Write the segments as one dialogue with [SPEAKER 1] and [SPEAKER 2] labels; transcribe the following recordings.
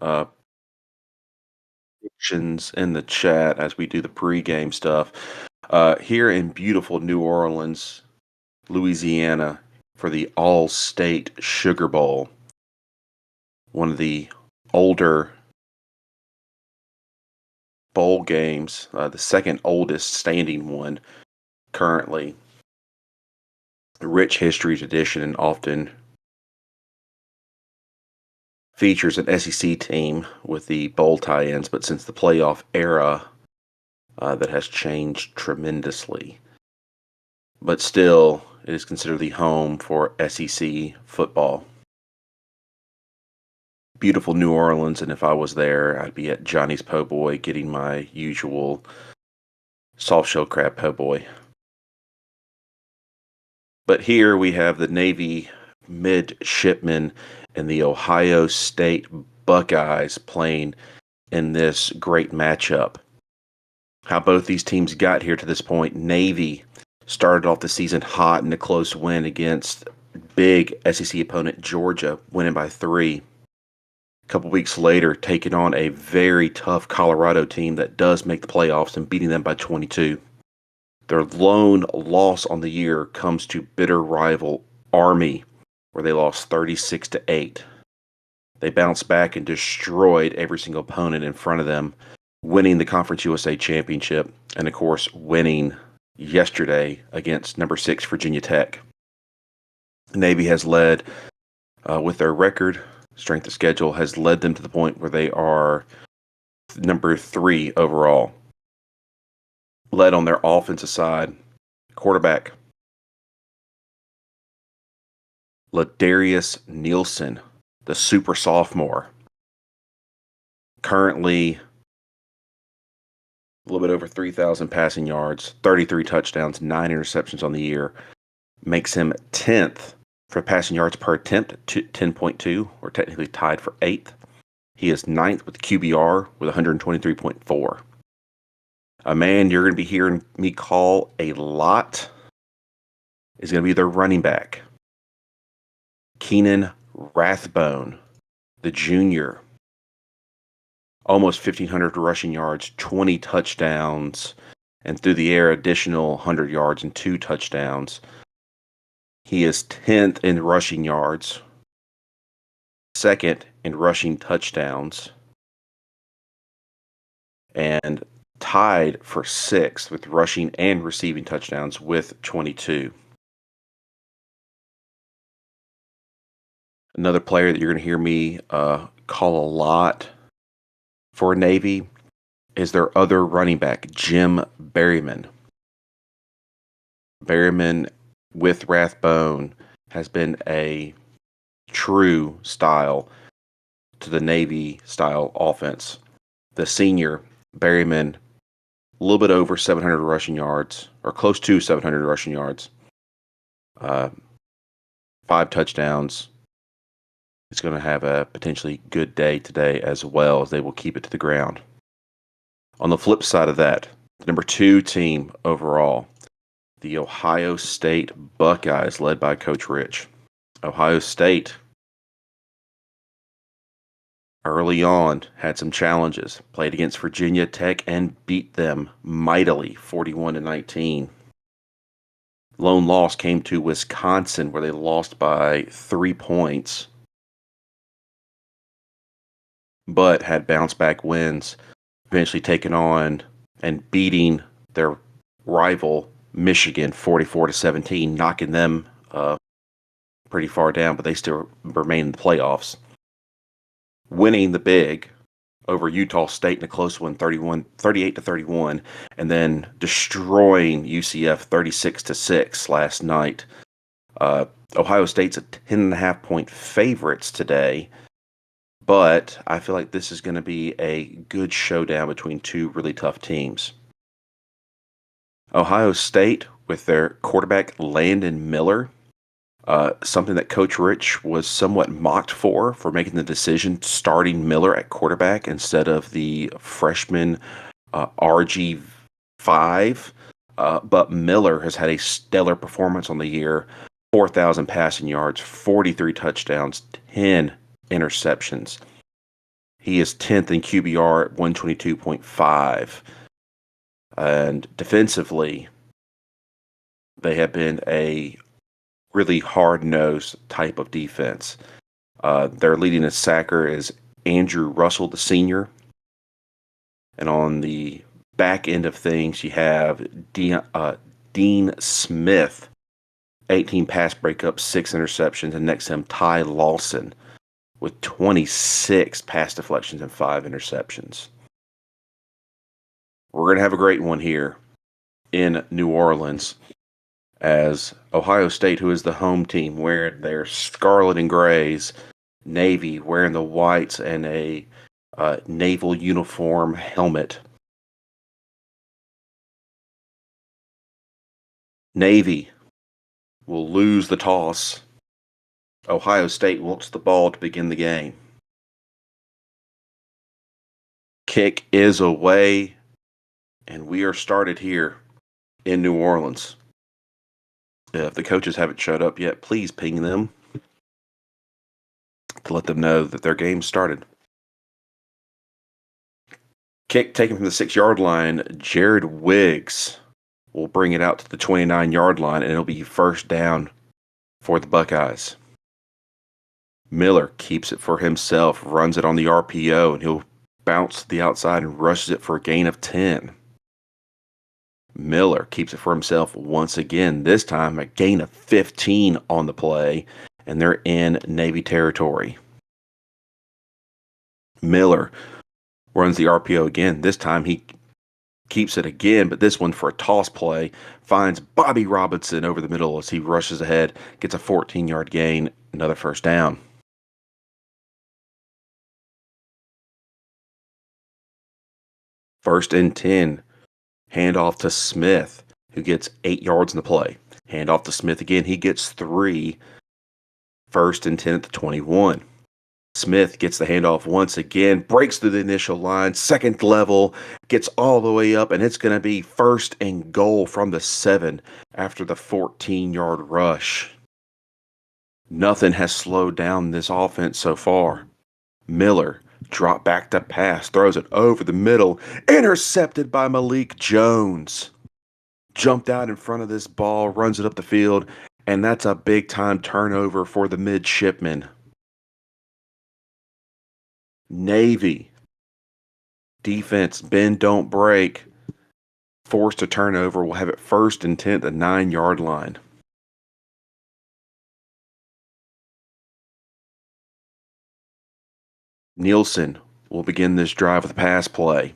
[SPEAKER 1] uh, predictions in the chat as we do the pregame stuff. Here in beautiful New Orleans, Louisiana, for the All-State Sugar Bowl, one of the older bowl games, the second oldest standing one currently. A rich history tradition and often features an SEC team with the bowl tie-ins, but since the playoff era, that has changed tremendously. But still, it is considered the home for SEC football. Beautiful New Orleans, and if I was there, I'd be at Johnny's Po' Boy getting my usual soft shell crab po' boy. But here we have the Navy midshipmen and the Ohio State Buckeyes playing in this great matchup. How both these teams got here to this point. Navy started off the season hot in a close win against big SEC opponent Georgia, winning by 3. A couple weeks later, taking on a very tough Colorado team that does make the playoffs and beating them by 22. Their lone loss on the year comes to bitter rival Army, where they lost 36-8. They bounced back and destroyed every single opponent in front of them, winning the Conference USA Championship, and of course, winning yesterday against number 6 Virginia Tech. Navy has led with their record, strength of schedule has led them to the point where they are number 3 overall. Led on their offensive side, quarterback Ladarius Nielsen, the super sophomore, currently a little bit over 3,000 passing yards, 33 touchdowns, 9 interceptions on the year, makes him 10th for passing yards per attempt at 10.2, or technically tied for 8th. He is 9th with QBR with 123.4. A man you're going to be hearing me call a lot is going to be their running back, Keenan Rathbone, the junior. Almost 1,500 rushing yards, 20 touchdowns, and through the air, additional 100 yards and 2 touchdowns. He is 10th in rushing yards, 2nd in rushing touchdowns, and tied for 6th with rushing and receiving touchdowns with 22. Another player that you're going to hear me call a lot for Navy is their other running back, Jim Berryman. Berryman with Rathbone has been a true style to the Navy style offense. The senior, Berryman, a little bit over 700 rushing yards, or close to 700 rushing yards, 5 touchdowns. It's going to have a potentially good day today as well, as they will keep it to the ground. On the flip side of that, the number 2 team overall, the Ohio State Buckeyes, led by Coach Rich. Ohio State, early on, had some challenges. Played against Virginia Tech and beat them mightily, 41-19. Lone loss came to Wisconsin, where they lost by 3 points, but had bounce back wins, eventually taking on and beating their rival Michigan 44-17, knocking them pretty far down, but they still remain in the playoffs. Winning the big over Utah State in a close one, 38-31, and then destroying UCF 36-6 last night. Ohio State's a 10.5 point favorites today, but I feel like this is going to be a good showdown between 2 really tough teams. Ohio State, with their quarterback Landon Miller, something that Coach Rich was somewhat mocked for making the decision starting Miller at quarterback instead of the freshman RG5. But Miller has had a stellar performance on the year, 4,000 passing yards, 43 touchdowns, 10 interceptions. He is 10th in QBR at 122.5. And defensively, they have been a really hard-nosed type of defense. Their leading sacker is Andrew Russell, the senior. And on the back end of things, you have Dean Smith, 18 pass breakups, 6 interceptions, and next to him, Ty Lawson with 26 pass deflections and 5 interceptions. We're going to have a great one here in New Orleans as Ohio State, who is the home team, wearing their scarlet and grays, Navy wearing the whites and a naval uniform helmet. Navy will lose the toss. Ohio State wants the ball to begin the game. Kick is away, and we are started here in New Orleans. If the coaches haven't showed up yet, please ping them to let them know that their game started. Kick taken from the 6-yard line. Jared Wiggs will bring it out to the 29-yard line, and it'll be first down for the Buckeyes. Miller keeps it for himself, runs it on the RPO, and he'll bounce to the outside and rushes it for a gain of 10. Miller keeps it for himself once again, this time a gain of 15 on the play, and they're in Navy territory. Miller runs the RPO again. This time he keeps it again, but this one for a toss play, finds Bobby Robinson over the middle as he rushes ahead, gets a 14-yard gain, another first down. First and 10. Handoff to Smith, who gets 8 yards in the play. Handoff to Smith again. He gets 3. First and 10 at the 21. Smith gets the handoff once again, breaks through the initial line, second level, gets all the way up, and it's going to be first and goal from the 7 after the 14-yard rush. Nothing has slowed down this offense so far. Miller drop back to pass, throws it over the middle, intercepted by Malik Jones. Jumped out in front of this ball, runs it up the field, and that's a big-time turnover for the midshipmen. Navy defense, bend, don't break. Forced a turnover. We'll have it first and 10 at the 9-yard line. Nielsen will begin this drive with a pass play.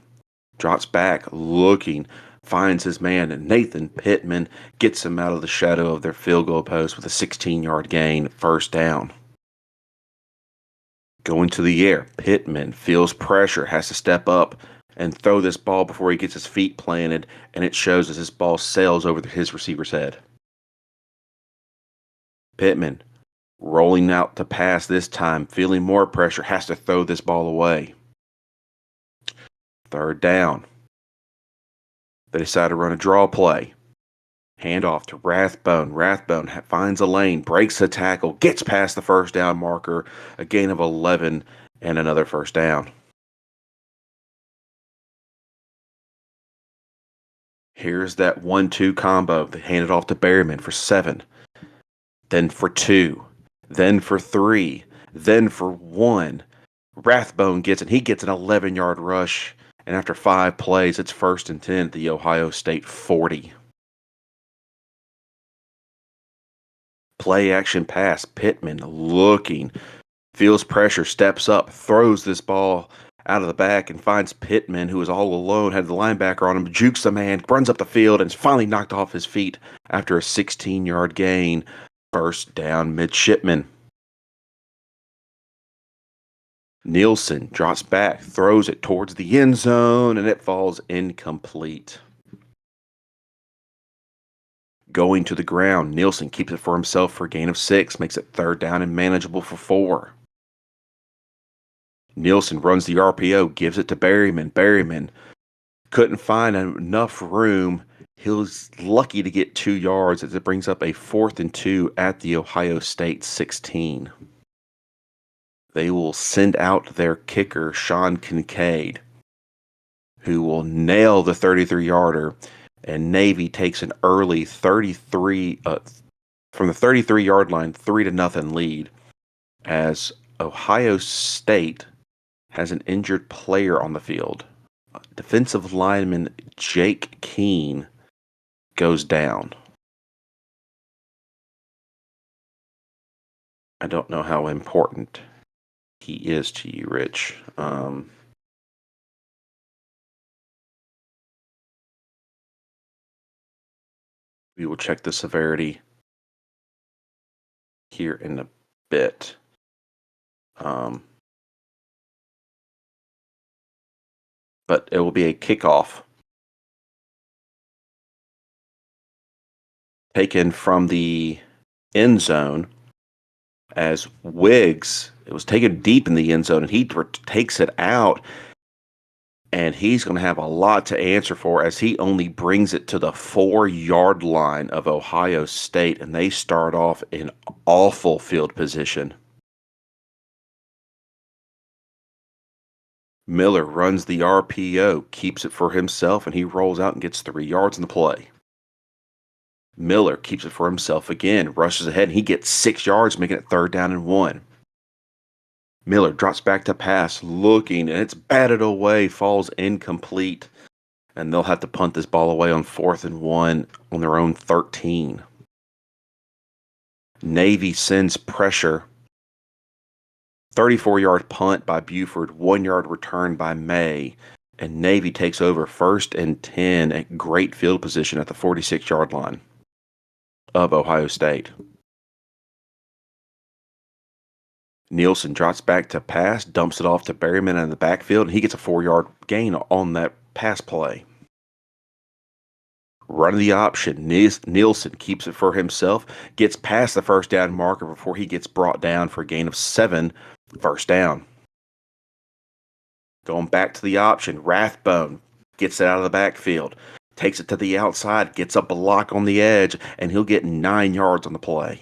[SPEAKER 1] Drops back, looking, finds his man, and Nathan Pittman gets him out of the shadow of their field goal post with a 16-yard gain, first down. Going to the air, Pittman feels pressure, has to step up and throw this ball before he gets his feet planted, and it shows as this ball sails over his receiver's head. Pittman rolling out to pass this time, feeling more pressure, has to throw this ball away. Third down. They decide to run a draw play. Handoff to Rathbone. Rathbone finds a lane, breaks the tackle, gets past the first down marker, a gain of 11, and another first down. Here's that 1-2 combo. They hand it off to Berryman for 7, then for 2, then for 3, then for 1. Rathbone gets it. He gets an 11-yard rush, and after 5 plays, it's first and 10 at the Ohio State 40. Play action pass. Pittman looking, feels pressure, steps up, throws this ball out of the back and finds Pittman, who is all alone, had the linebacker on him, jukes the man, runs up the field, and is finally knocked off his feet after a 16-yard gain. First down, midshipman. Nielsen drops back, throws it towards the end zone, and it falls incomplete. Going to the ground, Nielsen keeps it for himself for a gain of 6, makes it third down and manageable for 4. Nielsen runs the RPO, gives it to Berryman. Berryman couldn't find enough room. He was lucky to get 2 yards as it brings up a 4th and 2 at the Ohio State 16. They will send out their kicker, Sean Kincaid, who will nail the 33-yarder, and Navy takes an early 33 from the 33-yard line, 3-0 lead, as Ohio State has an injured player on the field. Defensive lineman Jake Keene goes down. I don't know how important he is to you, Rich. We will check the severity here in a bit. But it will be a kickoff taken from the end zone as Wiggs, it was taken deep in the end zone, and he takes it out, and he's going to have a lot to answer for as he only brings it to the 4-yard line of Ohio State, and they start off in awful field position. Miller runs the RPO, keeps it for himself, and he rolls out and gets 3 yards in the play. Miller keeps it for himself again, rushes ahead, and he gets 6 yards, making it 3rd down and 1. Miller drops back to pass, looking, and it's batted away, falls incomplete, and they'll have to punt this ball away on 4th and 1 on their own 13. Navy sends pressure. 34-yard punt by Buford, 1-yard return by May, and Navy takes over 1st and 10 at great field position at the 46-yard line of Ohio State. Nielsen drops back to pass, dumps it off to Berryman in the backfield, and he gets a 4-yard gain on that pass play. Run the option. Nielsen keeps it for himself, gets past the 1st down marker before he gets brought down for a gain of 7, 1st down. Going back to the option, Rathbone gets it out of the backfield, takes it to the outside, gets a block on the edge, and he'll get 9 yards on the play.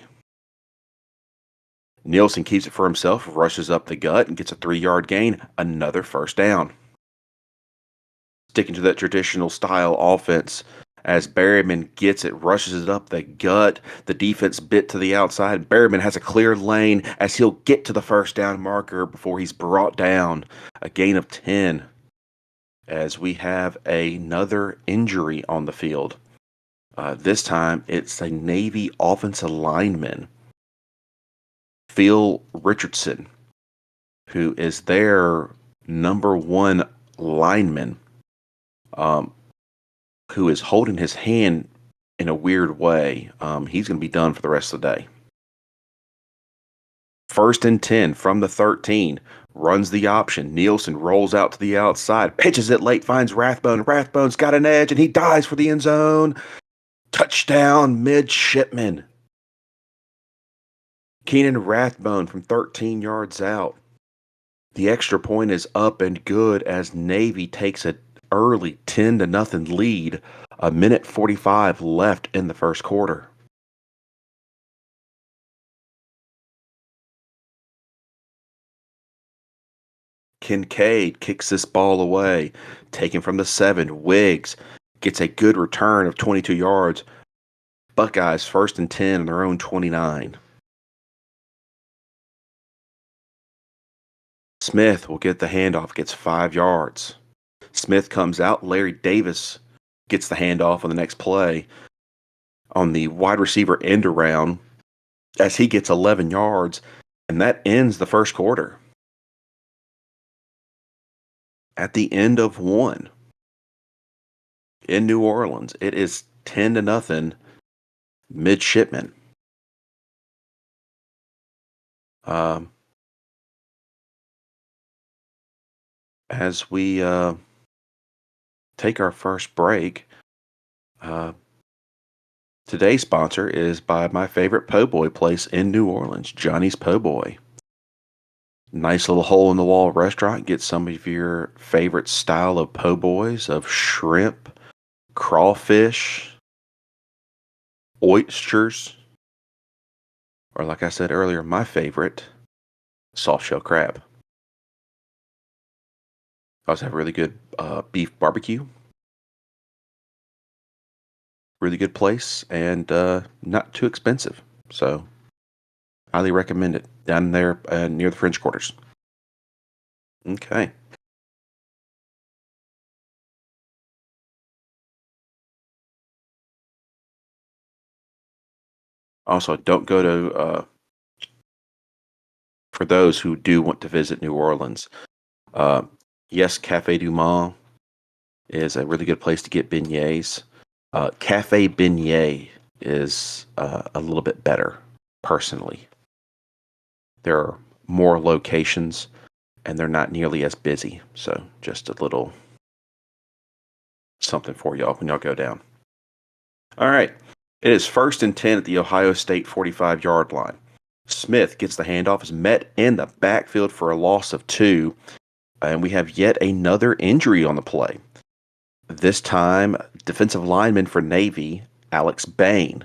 [SPEAKER 1] Nielsen keeps it for himself, rushes up the gut, and gets a 3-yard gain, another 1st down. Sticking to that traditional style offense, as Berryman gets it, rushes it up the gut, the defense bit to the outside. Berryman has a clear lane as he'll get to the 1st down marker before he's brought down, a gain of 10, as we have another injury on the field. This time, it's a Navy offensive lineman, Phil Richardson, who is their number 1 lineman, who is holding his hand in a weird way. He's going to be done for the rest of the day. 1st and 10 from the 13. Runs the option. Nielsen rolls out to the outside. Pitches it late. Finds Rathbone. Rathbone's got an edge, and he dives for the end zone. Touchdown, Midshipman. Keenan Rathbone from 13 yards out. The extra point is up and good as Navy takes an early 10-0 lead. 1:45 left in the 1st quarter. Kincaid kicks this ball away, taken from the 7. Wiggs gets a good return of 22 yards. Buckeyes 1st and 10 on their own 29. Smith will get the handoff, gets 5 yards. Smith comes out. Larry Davis gets the handoff on the next play on the wide receiver end around as he gets 11 yards, and that ends the 1st quarter. At the end of 1 in New Orleans, it is 10-0 Midshipman. As we take our first break, today's sponsor is by my favorite po' boy place in New Orleans, Johnny's Po' Boy. Nice little hole-in-the-wall restaurant. Get some of your favorite style of po' boys, of shrimp, crawfish, oysters, or like I said earlier, my favorite, soft shell crab. Also have really good beef barbecue. Really good place and not too expensive. So highly recommend it down there near the French Quarters. Okay. Also, don't go to for those who do want to visit New Orleans. Uh, yes, Cafe Du Monde is a really good place to get beignets. Cafe Beignet is a little bit better, personally. There are more locations and they're not nearly as busy. So, just a little something for y'all when y'all go down. All right. It is 1st and 10 at the Ohio State 45-yard line. Smith gets the handoff, is met in the backfield for a loss of 2, and we have yet another injury on the play. This time, defensive lineman for Navy, Alex Bain.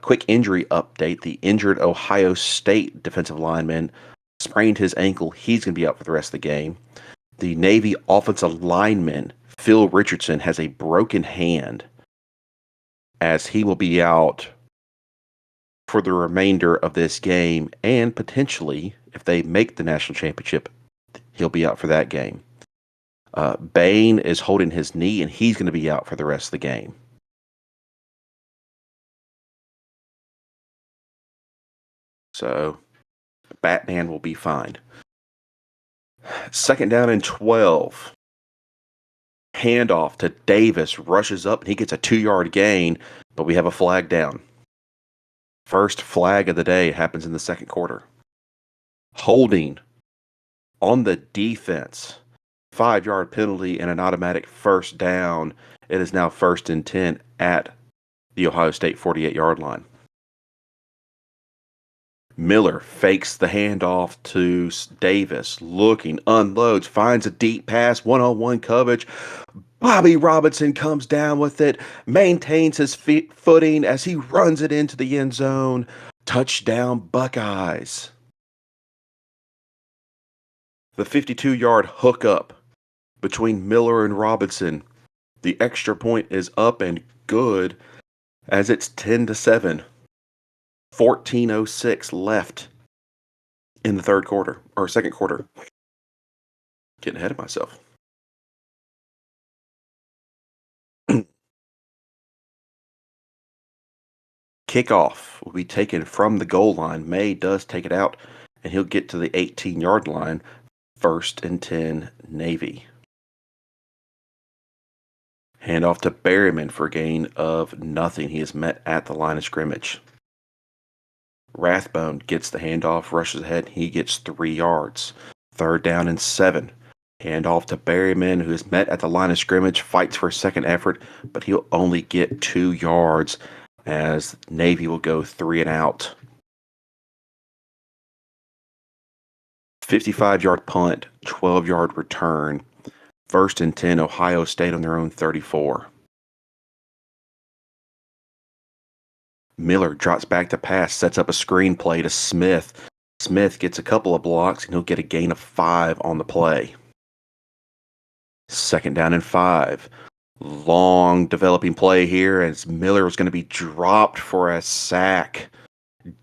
[SPEAKER 1] Quick injury update. The injured Ohio State defensive lineman sprained his ankle. He's going to be out for the rest of the game. The Navy offensive lineman, Phil Richardson, has a broken hand, as he will be out for the remainder of this game, and potentially, if they make the national championship, he'll be out for that game. Bain is holding his knee, and he's going to be out for the rest of the game. So, Batman will be fine. 2nd down and 12. Handoff to Davis, rushes up, and he gets a 2-yard gain, but we have a flag down. First flag of the day happens in the 2nd quarter. Holding on the defense. 5-yard penalty and an automatic 1st down. It is now 1st and 10 at the Ohio State 48-yard line. Miller fakes the handoff to Davis, looking, unloads, finds a deep pass, one-on-one coverage. Bobby Robinson comes down with it, maintains his footing as he runs it into the end zone. Touchdown, Buckeyes. The 52-yard hookup between Miller and Robinson. The extra point is up and good as it's 10-7. 14:06 left in the 3rd quarter or 2nd quarter. Getting ahead of myself. Kickoff will be taken from the goal line. May does take it out, and he'll get to the 18-yard line. 1st and 10, Navy. Handoff to Berryman for a gain of nothing. He is met at the line of scrimmage. Rathbone gets the handoff, rushes ahead. He gets 3 yards. 3rd down and 7. Handoff to Berryman, who is met at the line of scrimmage, fights for a second effort, but he'll only get 2 yards as Navy will go 3 and out. 55-yard punt, 12-yard return. 1st and 10, Ohio State on their own 34. Miller drops back to pass, sets up a screen play to Smith. Smith gets a couple of blocks, and he'll get a gain of 5 on the play. 2nd down and 5. Long developing play here as Miller is going to be dropped for a sack.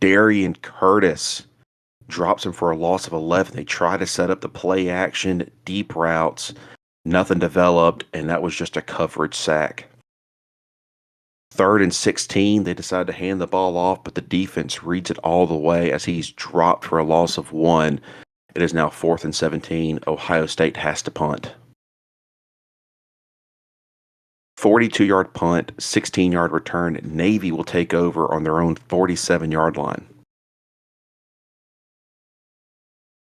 [SPEAKER 1] Darian Curtis drops him for a loss of 11. They try to set up the play action, deep routes. Nothing developed, and that was just a coverage sack. 3rd and 16, they decide to hand the ball off, but the defense reads it all the way as he's dropped for a loss of 1. It is now 4th and 17. Ohio State has to punt. 42-yard punt, 16-yard return. Navy will take over on their own 47-yard line.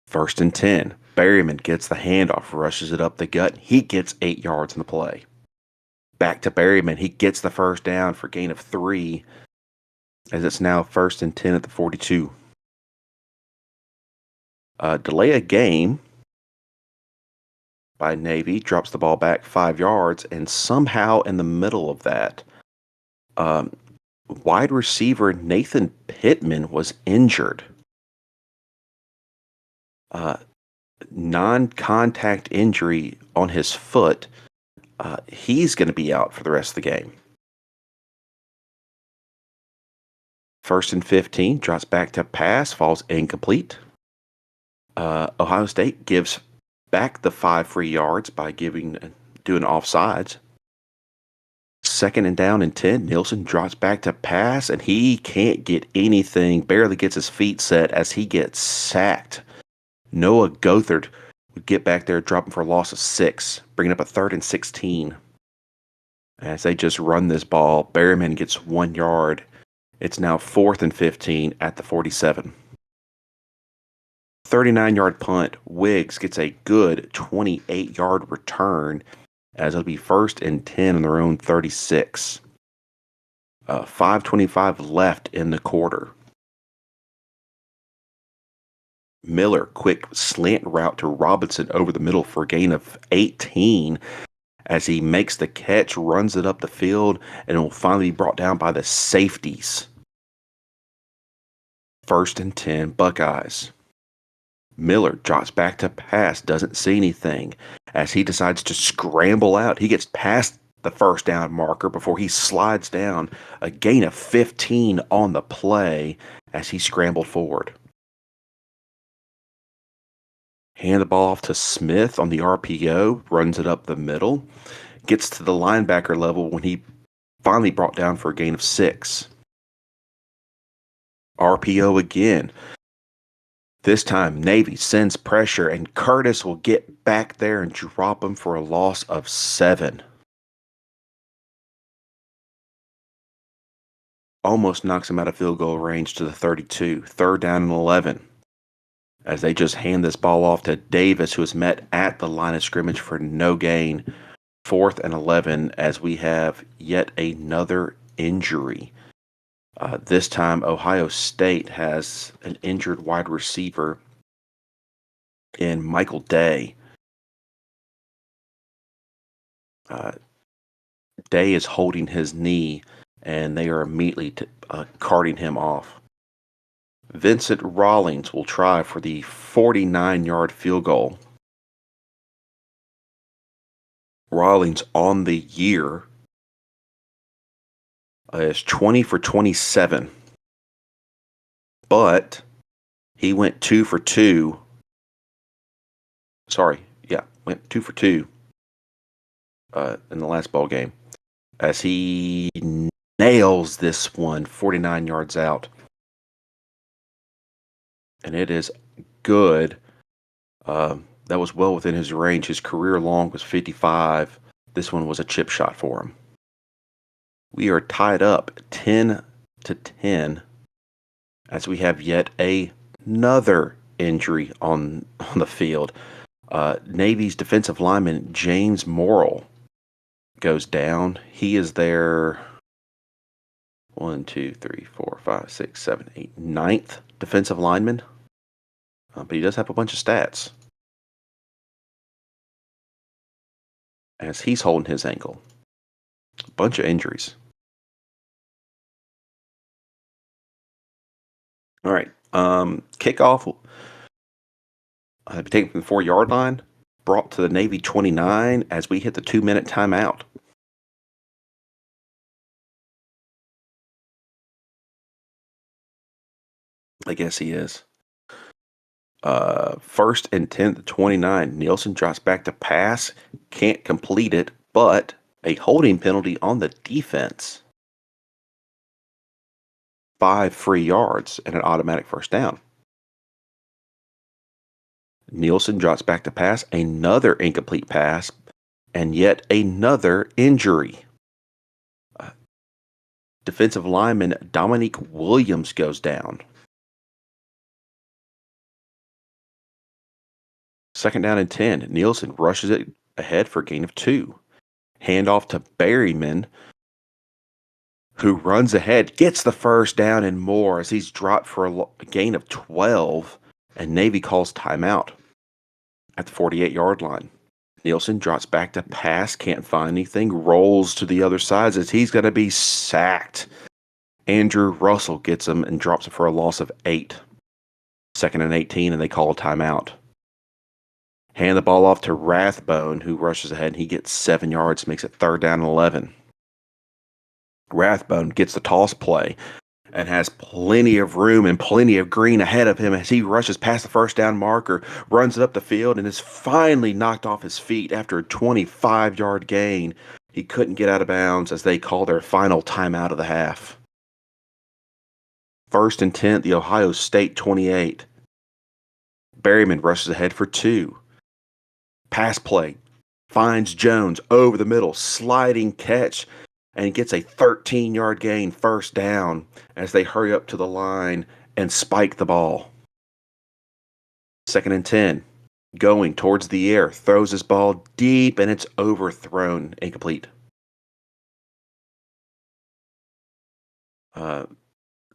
[SPEAKER 1] 1st and 10. Berryman gets the handoff, rushes it up the gut. He gets 8 yards in the play. Back to Berryman. He gets the 1st down for gain of 3 as it's now 1st and 10 at the 42. Delay a game by Navy, drops the ball back 5 yards, and somehow in the middle of that, wide receiver Nathan Pittman was injured. Uh, Non-contact injury on his foot. He's going to be out for the rest of the game. 1st and 15, drops back to pass, falls incomplete. Ohio State gives back the 5 free yards by doing offsides. 2nd and down and 10, Nielsen drops back to pass, and he can't get anything, barely gets his feet set as he gets sacked. Noah Gothard would get back there, dropping for a loss of 6, bringing up a 3rd and 16. As they just run this ball, Berryman gets 1 yard. It's now 4th and 15 at the 47. 39-yard punt. Wiggs gets a good 28-yard return as it'll be 1st and 10 on their own 36. 5:25 left in the quarter. Miller, quick slant route to Robinson over the middle for a gain of 18 as he makes the catch, runs it up the field, and it will finally be brought down by the safeties. 1st and 10, Buckeyes. Miller drops back to pass, doesn't see anything as he decides to scramble out. He gets past the 1st down marker before he slides down, a gain of 15 on the play as he scrambled forward. Hand the ball off to Smith on the RPO, runs it up the middle, gets to the linebacker level when he finally brought down for a gain of 6. RPO again. This time, Navy sends pressure, and Curtis will get back there and drop him for a loss of 7. Almost knocks him out of field goal range to the 32. 3rd down and 11. As they just hand this ball off to Davis, who is met at the line of scrimmage for no gain. 4th and 11 as we have yet another injury. This time, Ohio State has an injured wide receiver in Michael Day. Day is holding his knee, and they are immediately carting him off. Vincent Rawlings will try for the 49-yard field goal. Rawlings on the year is 20 for 27, but he went 2 for 2. Went 2 for 2 in the last ball game as he nails this one 49 yards out. And it is good. That was well within his range. His career long was 55. This one was a chip shot for him. We are tied up 10 to 10 as we have yet another injury on the field. Navy's defensive lineman James Morrill goes down. He is their 9th defensive lineman. But he does have a bunch of stats. As he's holding his ankle. A bunch of injuries. All right. Kickoff will be taken from the 4-yard line, brought to the Navy 29 as we hit the 2-minute timeout. I guess he is. 1st and 10 to 29. Nielsen drops back to pass. Can't complete it, but a holding penalty on the defense. 5 free yards and an automatic 1st down. Nielsen drops back to pass. Another incomplete pass. And yet another injury. Defensive lineman Dominique Williams goes down. 2nd down and 10. Nielsen rushes it ahead for a gain of 2. Handoff to Berryman, who runs ahead, gets the 1st down and more as he's dropped for a gain of 12, and Navy calls timeout at the 48-yard line. Nielsen drops back to pass, can't find anything, rolls to the other side as he's going to be sacked. Andrew Russell gets him and drops it for a loss of 8. 2nd and 18, and they call a timeout. Hand the ball off to Rathbone, who rushes ahead, and he gets 7 yards, makes it 3rd down and 11. Rathbone gets the toss play and has plenty of room and plenty of green ahead of him as he rushes past the first down marker, runs it up the field, and is finally knocked off his feet after a 25-yard gain. He couldn't get out of bounds as they call their final timeout of the half. 1st and 10, the Ohio State 28. Berryman rushes ahead for 2. Pass play, finds Jones over the middle, sliding catch, and gets a 13-yard gain, 1st down, as they hurry up to the line and spike the ball. 2nd and 10, going towards the air, throws his ball deep, and it's overthrown, incomplete.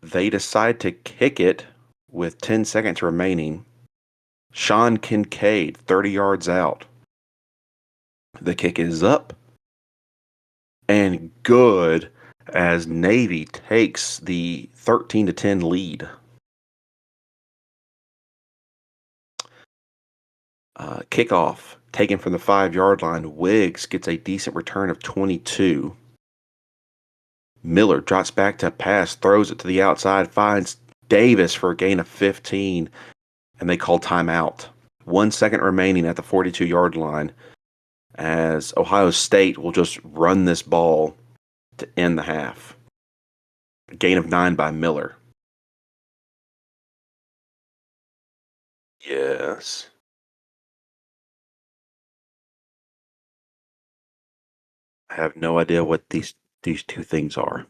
[SPEAKER 1] They decide to kick it with 10 seconds remaining. Sean Kincaid, 30 yards out. The kick is up and good as Navy takes the 13-10 lead. Kickoff taken from the 5-yard line. Wiggs gets a decent return of 22. Miller drops back to pass, throws it to the outside, finds Davis for a gain of 15, and they call timeout. 1 second remaining at the 42-yard line as Ohio State will just run this ball to end the half. A gain of 9 by Miller. Yes. I have no idea what these two things are.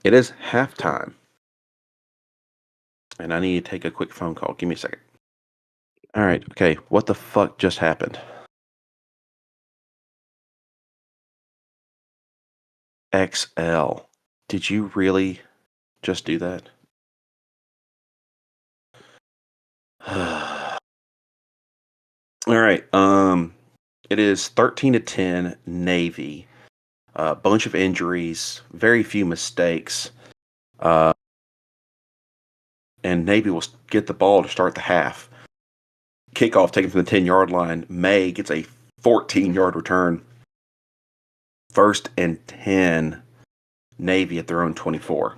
[SPEAKER 1] It is halftime. And I need to take a quick phone call. Give me a second. All right. Okay. What the fuck just happened? XL. Did you really just do that? All right. It is 13-10 Navy. A bunch of injuries, very few mistakes. And Navy will get the ball to start the half. Kickoff taken from the 10-yard line. May gets a 14-yard return. 1st and 10, Navy at their own 24.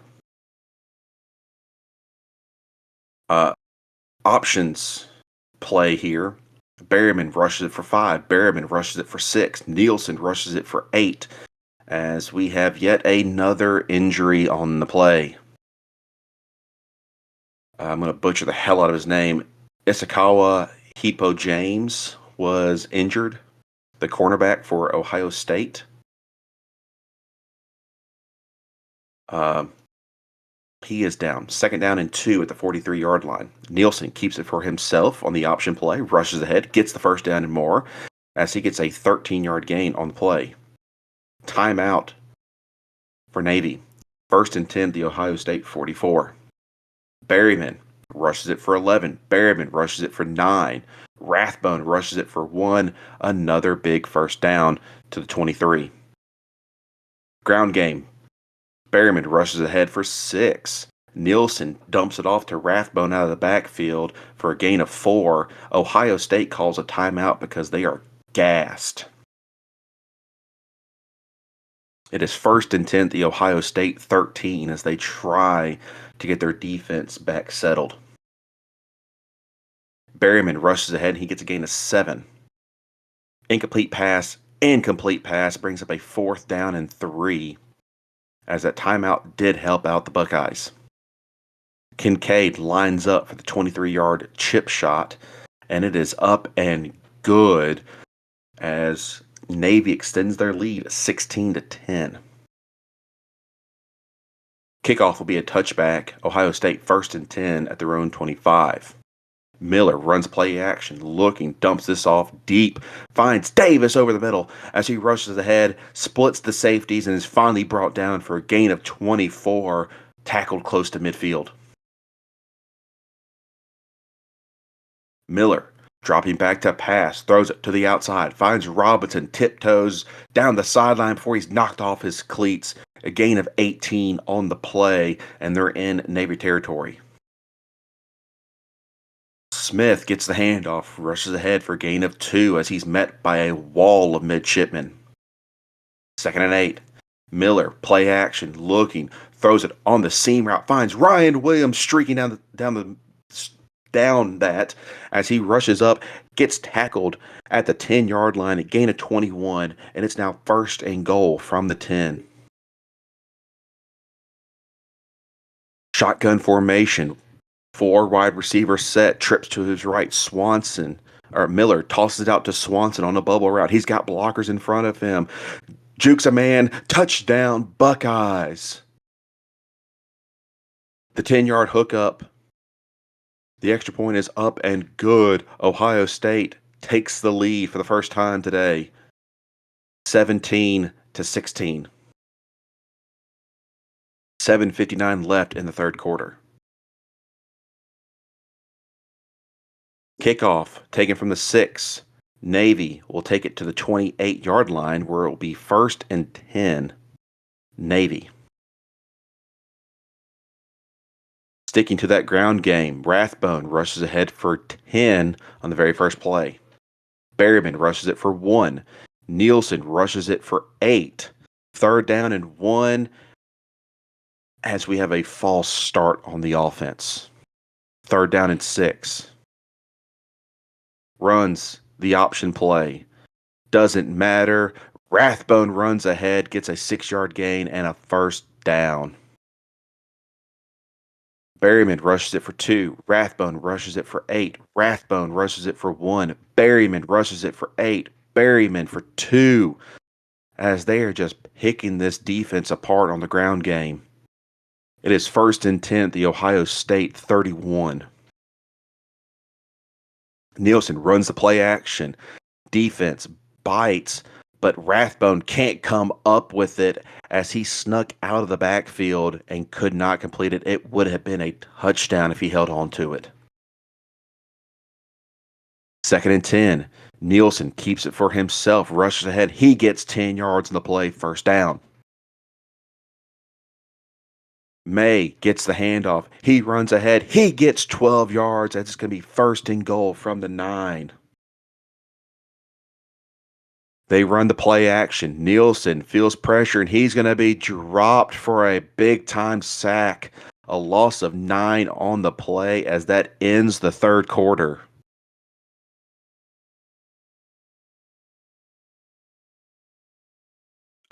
[SPEAKER 1] Options play here. Berryman rushes it for 5. Berryman rushes it for 6. Nielsen rushes it for 8. As we have yet another injury on the play. I'm going to butcher the hell out of his name. Isakawa Hippo James was injured. The cornerback for Ohio State. He is down. 2nd down and 2 at the 43-yard line. Nielsen keeps it for himself on the option play, rushes ahead, gets the 1st down and more, as he gets a 13-yard gain on the play. Timeout for Navy. 1st and 10, the Ohio State 44. Berryman rushes it for 11. Berryman rushes it for 9. Rathbone rushes it for 1. Another big 1st down to the 23. Ground game. Berryman rushes ahead for 6. Nielsen dumps it off to Rathbone out of the backfield for a gain of 4. Ohio State calls a timeout because they are gassed. It is 1st and 10, the Ohio State 13, as they try to get their defense back settled. Berryman rushes ahead and he gets a gain of 7. Incomplete pass and complete pass brings up a 4th down and 3, as that timeout did help out the Buckeyes. Kincaid lines up for the 23-yard chip shot, and it is up and good as Navy extends their lead 16-10. Kickoff will be a touchback. Ohio State 1st and 10 at their own 25. Miller runs play action, looking, dumps this off deep, finds Davis over the middle as he rushes ahead, splits the safeties, and is finally brought down for a gain of 24, tackled close to midfield. Miller Dropping back to pass, throws it to the outside, finds Robinson, tiptoes down the sideline before he's knocked off his cleats. A gain of 18 on the play, and they're in Navy territory. Smith gets the handoff, rushes ahead for a gain of 2 as he's met by a wall of midshipmen. 2nd and 8. Miller, play action, looking, throws it on the seam route, finds Ryan Williams streaking down that as he rushes up, gets tackled at the 10-yard line, a gain of 21, and it's now 1st and goal from the 10. Shotgun formation, 4 wide receiver set, trips to his right, Miller tosses it out to Swanson on a bubble route. He's got blockers in front of him. Jukes a man, touchdown, Buckeyes. The 10-yard hookup. The extra point is up and good. Ohio State takes the lead for the first time today, 17-16. 7:59 left in the third quarter. Kickoff taken from the 6. Navy will take it to the 28-yard line where it will be 1st and 10. Navy. Sticking to that ground game, Rathbone rushes ahead for 10 on the very first play. Berryman rushes it for 1. Nielsen rushes it for 8. 3rd down and 1 as we have a false start on the offense. 3rd down and 6. Runs the option play. Doesn't matter. Rathbone runs ahead, gets a 6-yard gain and a 1st down. Berryman rushes it for 2. Rathbone rushes it for 8. Rathbone rushes it for 1. Berryman rushes it for 8. Berryman for 2. As they are just picking this defense apart on the ground game. It is 1st and 10, the Ohio State 31. Nielsen runs the play action. Defense bites, but Rathbone can't come up with it as he snuck out of the backfield and could not complete it. It would have been a touchdown if he held on to it. 2nd and 10. Nielsen keeps it for himself, rushes ahead. He gets 10 yards in the play, 1st down. May gets the handoff. He runs ahead. He gets 12 yards. That's going to be 1st and goal from the 9. They run the play action. Nielsen feels pressure, and he's going to be dropped for a big-time sack. A loss of 9 on the play as that ends the third quarter.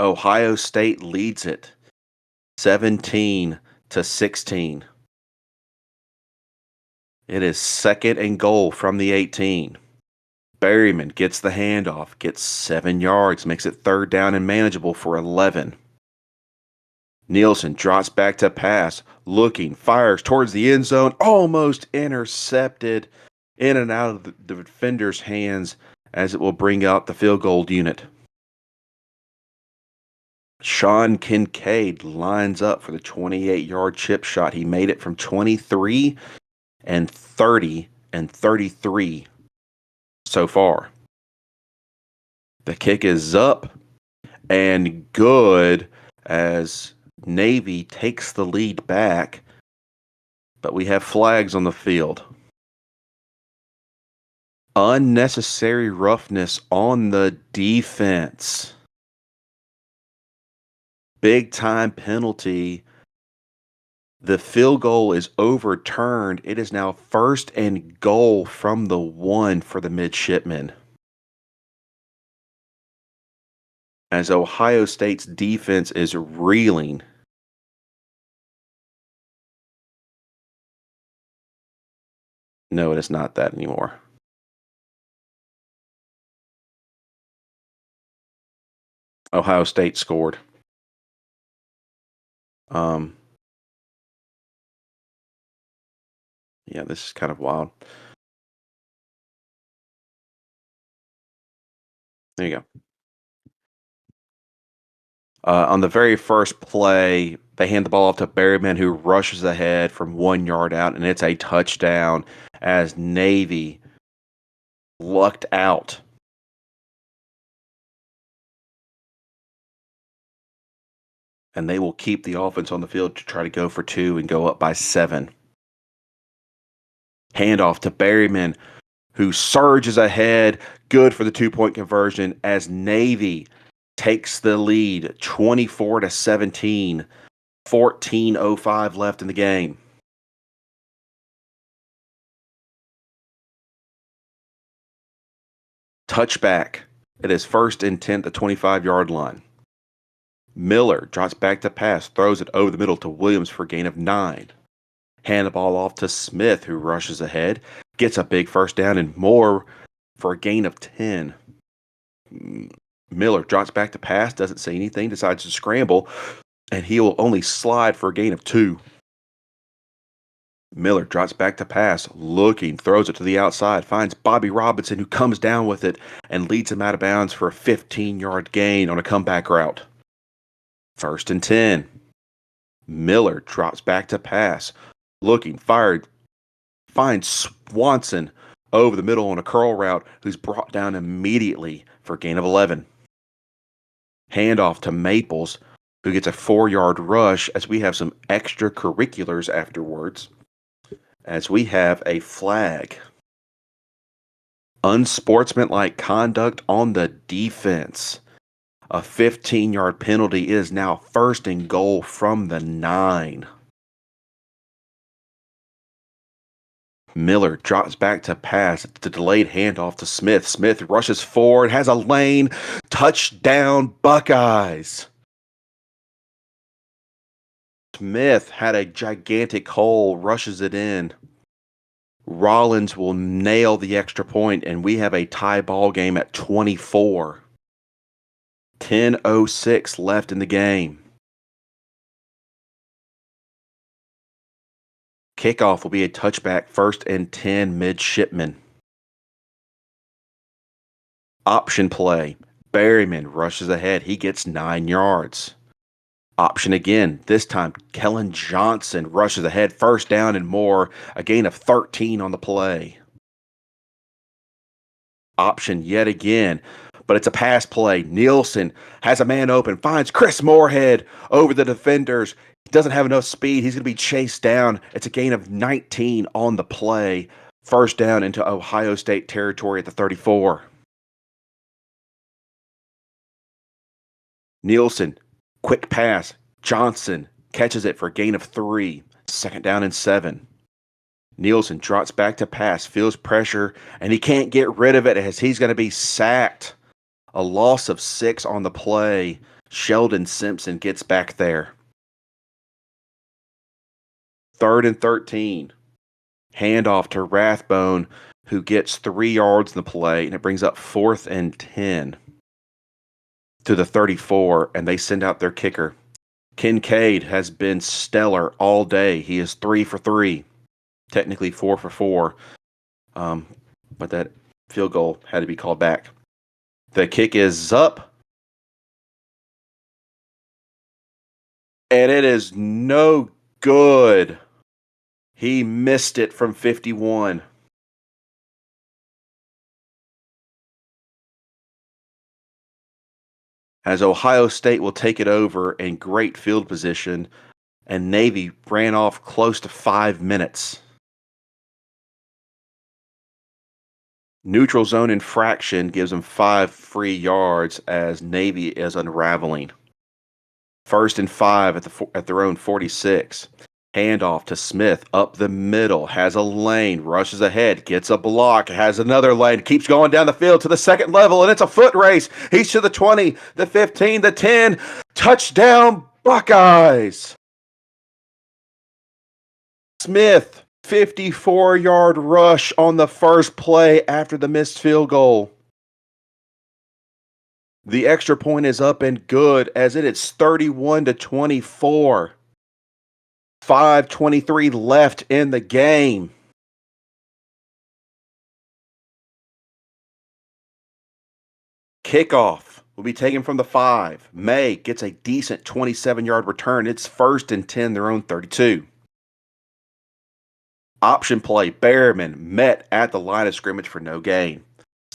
[SPEAKER 1] Ohio State leads it 17-16. It is 2nd and goal from the 18. Berryman gets the handoff, gets 7 yards, makes it 3rd down and manageable for 11. Nielsen drops back to pass, looking, fires towards the end zone, almost intercepted in and out of the defender's hands as it will bring out the field goal unit. Sean Kincaid lines up for the 28-yard chip shot. He made it from 23 and 30 and 33 so far. The kick is up and good as Navy takes the lead back, but we have flags on the field. Unnecessary roughness on the defense. Big time penalty. The field goal is overturned. It is now 1st and goal from the 1 for the midshipmen. As Ohio State's defense is reeling. No, it is not that anymore. Ohio State scored. Yeah, this is kind of wild. There you go. On the very first play, they hand the ball off to Berryman, who rushes ahead from 1 yard out, and it's a touchdown as Navy lucked out. And they will keep the offense on the field to try to go for two and go up by 7. Handoff to Berryman, who surges ahead. Good for the 2-point conversion as Navy takes the lead 24-17. 14:05 left in the game. Touchback. It is 1st and 10 at the 25-yard line. Miller drops back to pass, throws it over the middle to Williams for a gain of 9. Hand the ball off to Smith, who rushes ahead, gets a big first down and more for a gain of 10. Miller drops back to pass, doesn't say anything, decides to scramble, and he will only slide for a gain of 2. Miller drops back to pass, looking, throws it to the outside, finds Bobby Robinson, who comes down with it and leads him out of bounds for a 15-yard gain on a comeback route. 1st and 10. Miller drops back to pass, looking, fired, finds Swanson over the middle on a curl route, who's brought down immediately for a gain of 11. Handoff to Maples, who gets a 4-yard rush as we have some extracurriculars afterwards, as we have a flag. Unsportsmanlike conduct on the defense. A 15-yard penalty is now 1st and goal from the 9. Miller drops back to pass. It's the delayed handoff to Smith. Smith rushes forward, has a lane. Touchdown, Buckeyes. Smith had a gigantic hole, rushes it in. Rollins will nail the extra point, and we have a tie ball game at 24. 10:06 left in the game. Kickoff will be a touchback, 1st and 10 midshipmen. Option play. Berryman rushes ahead. He gets 9 yards. Option again. This time, Kellen Johnson rushes ahead. 1st down and more. A gain of 13 on the play. Option yet again, but it's a pass play. Nielsen has a man open, finds Chris Moorhead over the defenders. He doesn't have enough speed. He's going to be chased down. It's a gain of 19 on the play. 1st down into Ohio State territory at the 34. Nielsen, quick pass. Johnson catches it for a gain of 3. 2nd down and 7. Nielsen drops back to pass, feels pressure, and he can't get rid of it as he's going to be sacked. A loss of 6 on the play. Sheldon Simpson gets back there. 3rd and 13. Handoff to Rathbone, who gets 3 yards in the play, and it brings up 4th and 10 to the 34, and they send out their kicker. Kincaid has been stellar all day. He is 3 for 3, technically 4 for 4, but that field goal had to be called back. The kick is up, and it is no good. He missed it from 51. As Ohio State will take it over in great field position, and Navy ran off close to 5 minutes. Neutral zone infraction gives them 5 free yards as Navy is unraveling. 1st and 5 at their own 46. Handoff to Smith up the middle, has a lane, rushes ahead, gets a block, has another lane, keeps going down the field to the 2nd level, and it's a foot race. He's to the 20, the 15, the 10. Touchdown, Buckeyes! Smith, 54-yard rush on the first play after the missed field goal. The extra point is up and good as it is 31-24. 5:23 left in the game. Kickoff will be taken from the 5. May gets a decent 27-yard return. It's 1st and 10, their own 32. Option play. Berryman met at the line of scrimmage for no gain.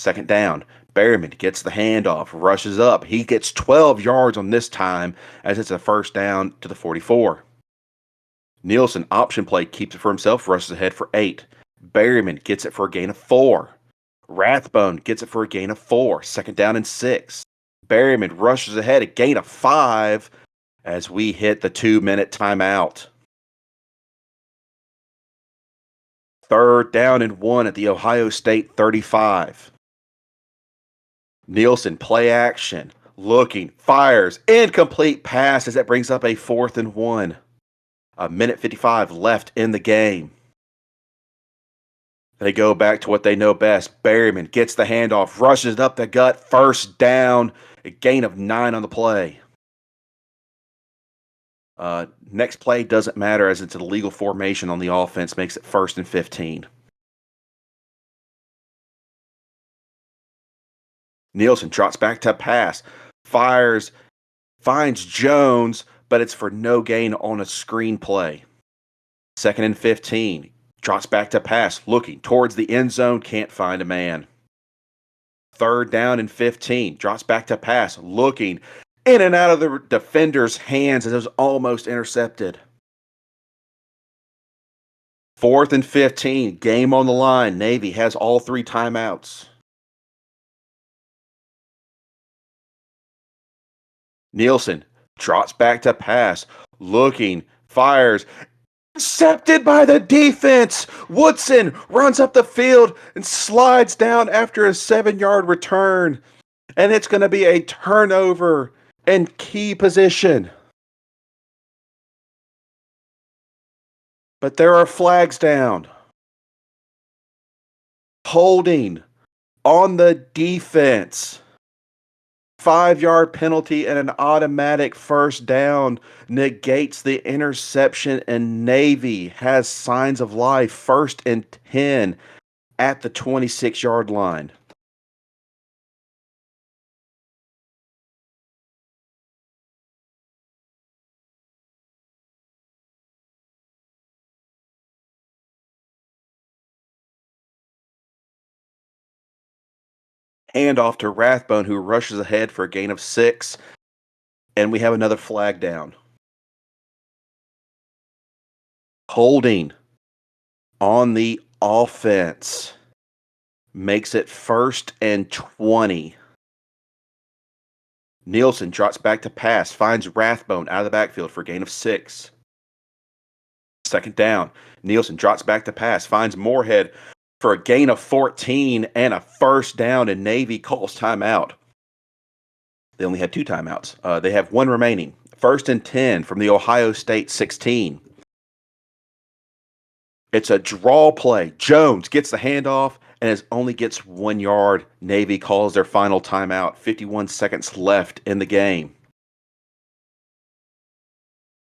[SPEAKER 1] Second down. Berryman gets the handoff, rushes up. He gets 12 yards on this time as it's a first down to the 44. Nielsen, option play, keeps it for himself, rushes ahead for 8. Berryman gets it for a gain of 4. Rathbone gets it for a gain of 4. Second down and 6. Berryman rushes ahead, a gain of 5 as we hit the 2-minute timeout. Third down and 1 at the Ohio State 35. Nielsen, play action, looking, fires, incomplete pass as that brings up a 4th and 1. A minute 55 left in the game. They go back to what they know best. Berryman gets the handoff, rushes up the gut, first down, a gain of 9 on the play. Next play doesn't matter as it's an illegal formation on the offense, makes it 1st and 15. Nielsen trots back to pass, fires, finds Jones, but it's for no gain on a screen play. 2nd and 15. Trots back to pass, looking towards the end zone, can't find a man. 3rd down and 15. Drops back to pass, looking in and out of the defender's hands as it was almost intercepted. 4th and 15. Game on the line. Navy has all 3 timeouts. Nielsen trots back to pass, looking, fires, intercepted by the defense. Woodson runs up the field and slides down after a 7-yard return. And it's going to be a turnover and key position. But there are flags down. Holding on the defense. 5-yard penalty and an automatic first down negates the interception, and Navy has signs of life. 1st and 10 at the 26-yard line. Handoff to Rathbone, who rushes ahead for a gain of 6. And we have another flag down. Holding on the offense makes it 1st and 20. Nielsen trots back to pass, finds Rathbone out of the backfield for a gain of 6. 2nd down. Nielsen trots back to pass, finds Moorhead for a gain of 14 and a first down, and Navy calls timeout. They only have 2 timeouts. They have 1 remaining. 1st and 10 from the Ohio State 16. It's a draw play. Jones gets the handoff and only gets 1 yard. Navy calls their final timeout. 51 seconds left in the game.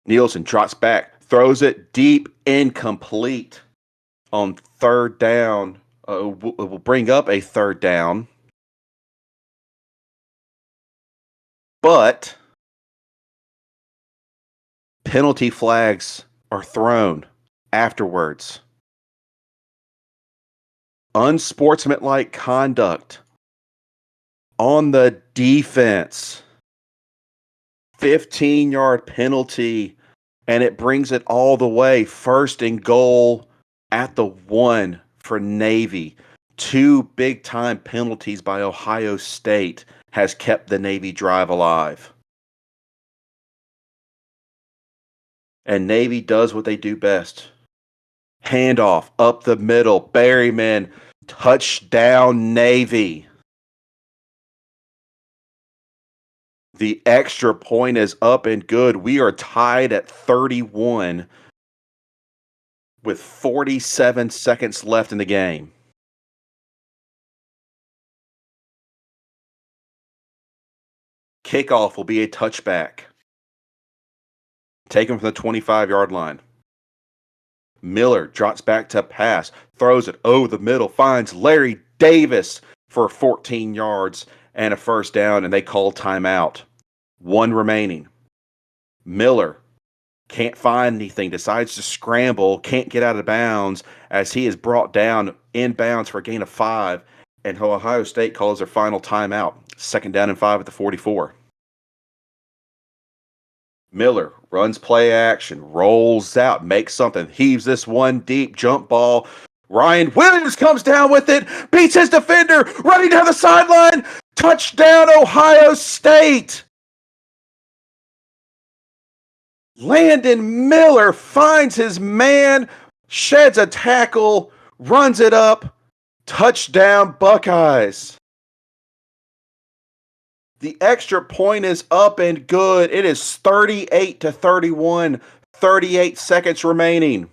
[SPEAKER 1] Nielsen trots back, throws it deep, incomplete on 3rd down. It will bring up a 3rd down. But penalty flags are thrown afterwards. Unsportsmanlike conduct on the defense. 15-yard penalty, and it brings it all the way. 1st and goal at the 1 for Navy. 2 big-time penalties by Ohio State has kept the Navy drive alive. And Navy does what they do best. Handoff up the middle. Berryman, touchdown Navy. The extra point is up and good. We are tied at 31 with 47 seconds left in the game. Kickoff will be a touchback. Taken from the 25-yard line. Miller drops back to pass, throws it over the middle, finds Larry Davis for 14 yards and a first down, and they call timeout. 1 remaining. Miller can't find anything, decides to scramble, can't get out of bounds as he is brought down inbounds for a gain of 5, And Ohio State calls their final timeout. 2nd down and 5 at the 44. Miller runs play action, rolls out, makes something, heaves this one deep jump ball. Ryan Williams comes down with it, beats his defender, running down the sideline. Touchdown, Ohio State. Landon Miller finds his man, sheds a tackle, runs it up. Touchdown, Buckeyes. The extra point is up and good. It is 38-31, 38 seconds remaining.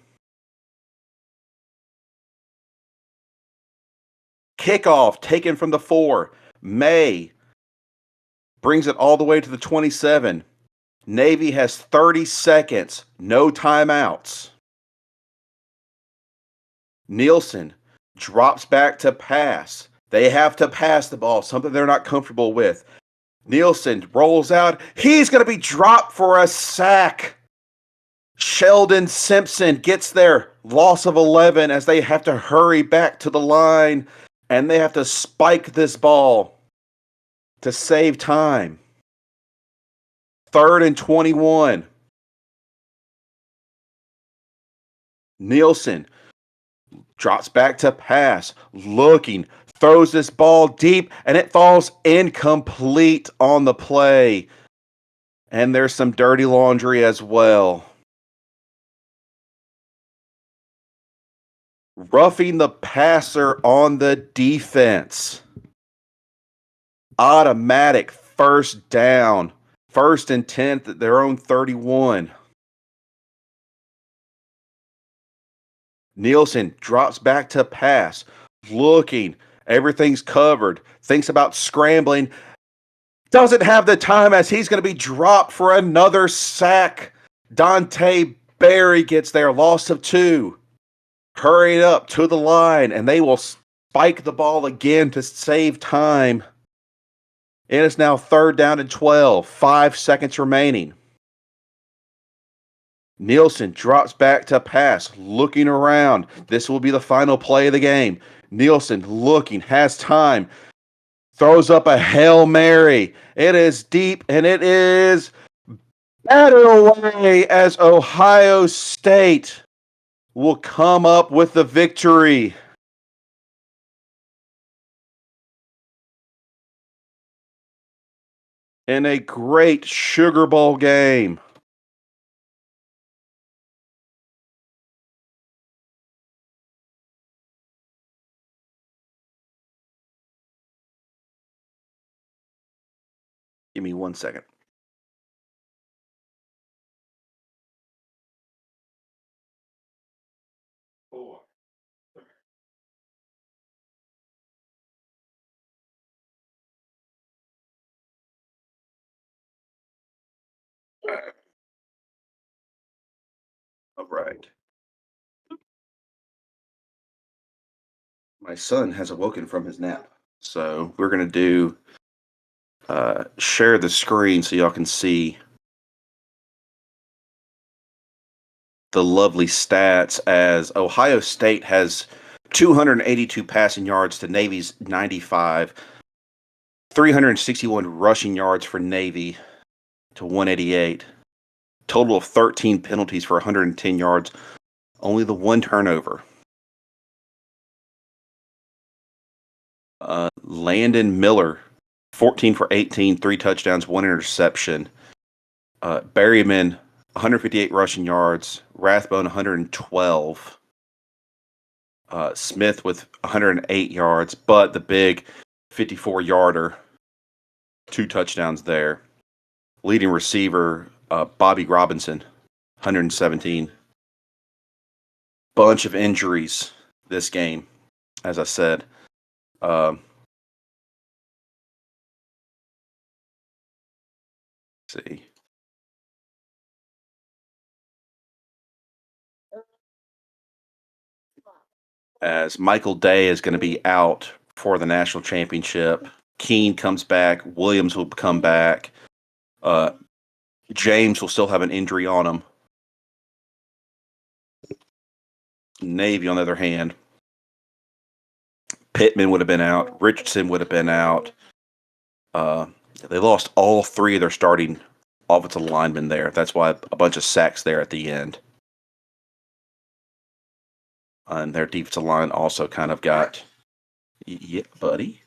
[SPEAKER 1] Kickoff taken from the 4. May brings it all the way to the 27. Navy has 30 seconds, no timeouts. Nielsen drops back to pass. They have to pass the ball, something they're not comfortable with. Nielsen rolls out. He's going to be dropped for a sack. Sheldon Simpson gets there. Loss of 11 as they have to hurry back to the line and they have to spike this ball to save time. 3rd and 21. Nielsen drops back to pass, looking, throws this ball deep, and it falls incomplete on the play. And there's some dirty laundry as well. Roughing the passer on the defense. Automatic 1st down. 1st and 10 at their own 31. Nielsen drops back to pass, looking, everything's covered, thinks about scrambling, doesn't have the time as he's going to be dropped for another sack. Dante Berry gets there, loss of 2. Hurried up to the line, and they will spike the ball again to save time. It is now 3rd down and 12, 5 seconds remaining. Nielsen drops back to pass, looking around. This will be the final play of the game. Nielsen looking, has time, throws up a Hail Mary. It is deep, and it is batted away as Ohio State will come up with the victory. In a great Sugar Bowl game. Give me 1 second. All right. My son has awoken from his nap. So we're going to do share the screen so y'all can see the lovely stats as Ohio State has 282 passing yards to Navy's 95, 361 rushing yards for Navy to 188, total of 13 penalties for 110 yards, only the 1 turnover. Landon Miller, 14 for 18, 3 touchdowns, 1 interception. Berryman, 158 rushing yards. Rathbone, 112. Smith with 108 yards, but the big 54-yarder, 2 touchdowns there. Leading receiver, Bobby Robinson, 117. Bunch of injuries this game, as I said. See. As Michael Day is going to be out for the national championship. Keene comes back. Williams will come back. James will still have an injury on him. Navy, on the other hand, Pittman would have been out. Richardson would have been out. Uh, they lost all three of their starting offensive linemen there. That's why a bunch of sacks there at the end. And their defensive line also kind of got, yeah, buddy.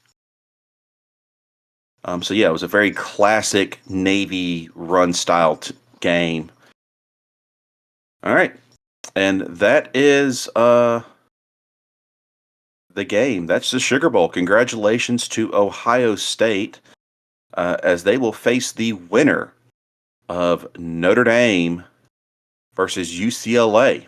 [SPEAKER 1] So yeah, it was a very classic Navy run style game. All right, and that is the game. That's the Sugar Bowl. Congratulations to Ohio State as they will face the winner of Notre Dame versus UCLA.